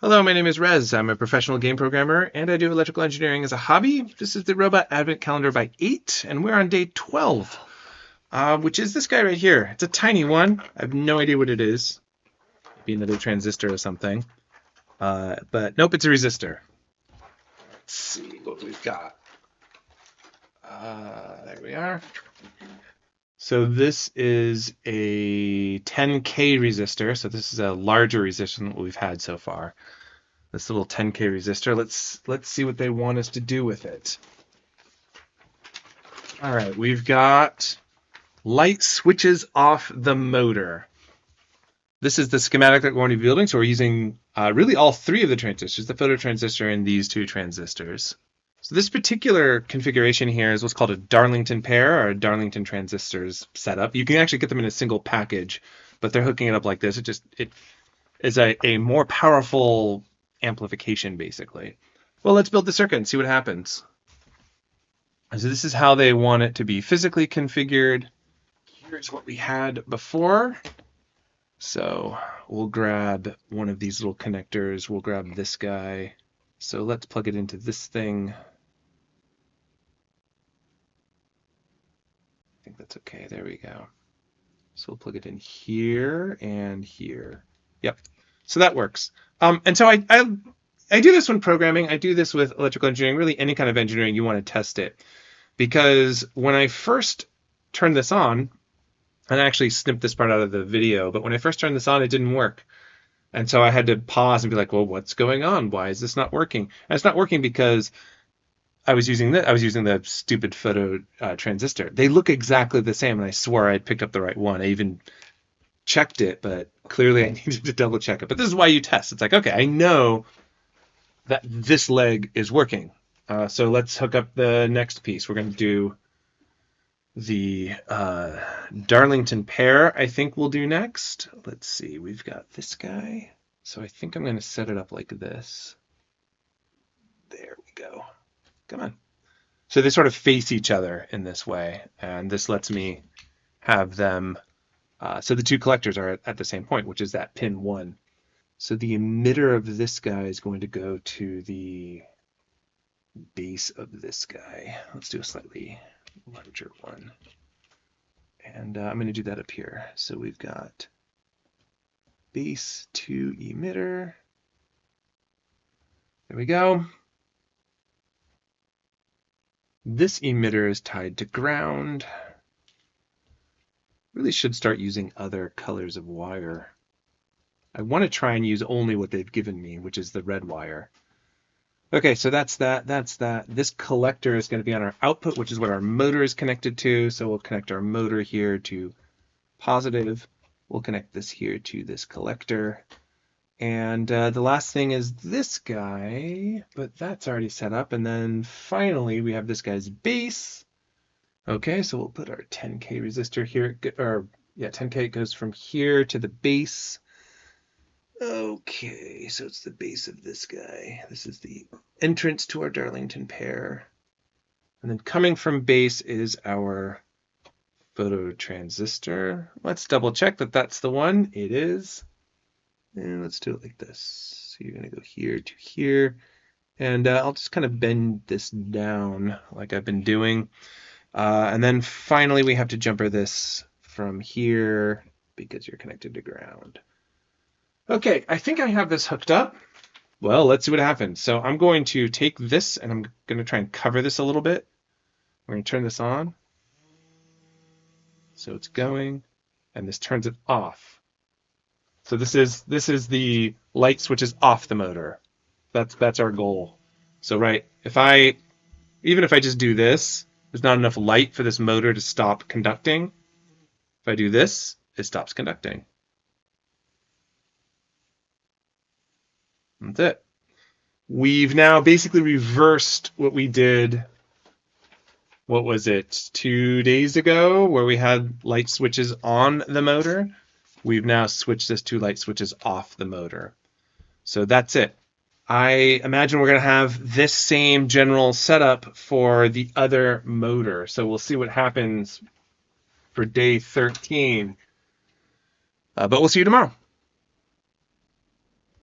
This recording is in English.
Hello, my name is Rez. I'm a professional game programmer and I do electrical engineering as a hobby. This is the Robot Advent Calendar by 8, and we're on day 12, which is this guy right here. It's a tiny one. I have no idea what it is. Maybe another transistor or something. But nope, it's a resistor. Let's see what we've got. There we are. So this is a 10K resistor. So this is a larger resistor than what we've had so far. This little 10K resistor. Let's see what they want us to do with it. All right, we've got light switches off the motor. This is the schematic that we're going to be building. So we're using really all three of the transistors, the phototransistor and these two transistors. So this particular configuration here is what's called a Darlington Pair or a Darlington transistors setup. You can actually get them in a single package, but they're hooking it up like this. It is a more powerful amplification, basically. Well, let's build the circuit and see what happens. So this is how they want it to be physically configured. Here's what we had before. So we'll grab one of these little connectors. We'll grab this guy. So let's plug it into this thing. I think that's okay. There we go. So we'll plug it in here and here. Yep. So that works. And so I do this when programming. I do this with electrical engineering, really any kind of engineering you want to test it. Because when I first turned this on, and I actually snipped this part out of the video, but when I first turned this on, it didn't work. And so I had to pause and be like, well, what's going on? Why is this not working? And it's not working because I was using the stupid photo transistor. They look exactly the same, and I swore I'd picked up the right one. I even checked it, but clearly I needed to double check it. But this is why you test. It's like, okay, I know that this leg is working. So let's hook up the next piece. We're going to do the Darlington Pair, I think we'll do next. Let's see, we've got this guy. So I think I'm going to set it up like this. There we go. Come on. So they sort of face each other in this way, and this lets me have them. So the two collectors are at the same point, which is that pin 1. So the emitter of this guy is going to go to the base of this guy. Let's do a slightly larger one. And I'm going to do that up here. So we've got base to emitter. There we go. This emitter is tied to ground. Really should start using other colors of wire. I want to try and use only what they've given me, which is the red wire. Okay, so that's that. This collector is going to be on our output, which is what our motor is connected to. So we'll connect our motor here to positive. We'll connect this here to this collector. And the last thing is this guy, but that's already set up. And then finally, we have this guy's base. Okay, so we'll put our 10K resistor here. 10K goes from here to the base. Okay, so it's the base of this guy. This is the entrance to our Darlington Pair. And then coming from base is our phototransistor. Let's double check that that's the one. It is. And let's do it like this. So you're going to go here to here. And I'll just kind of bend this down like I've been doing. And then finally we have to jumper this from here because you're connected to ground. Okay, I think I have this hooked up. Well, let's see what happens. So I'm going to take this and I'm going to try and cover this a little bit. We're going to turn this on. So it's going, and this turns it off. So this is the light switches off the motor. That's our goal. So even if I just do this, there's not enough light for this motor to stop conducting. If I do this, it stops conducting. That's it. We've now basically reversed what we did, what was it, 2 days ago, where we had light switches on the motor. We've now switched this to light switches off the motor. So that's it. I imagine we're going to have this same general setup for the other motor. So we'll see what happens for day 13. But we'll see you tomorrow.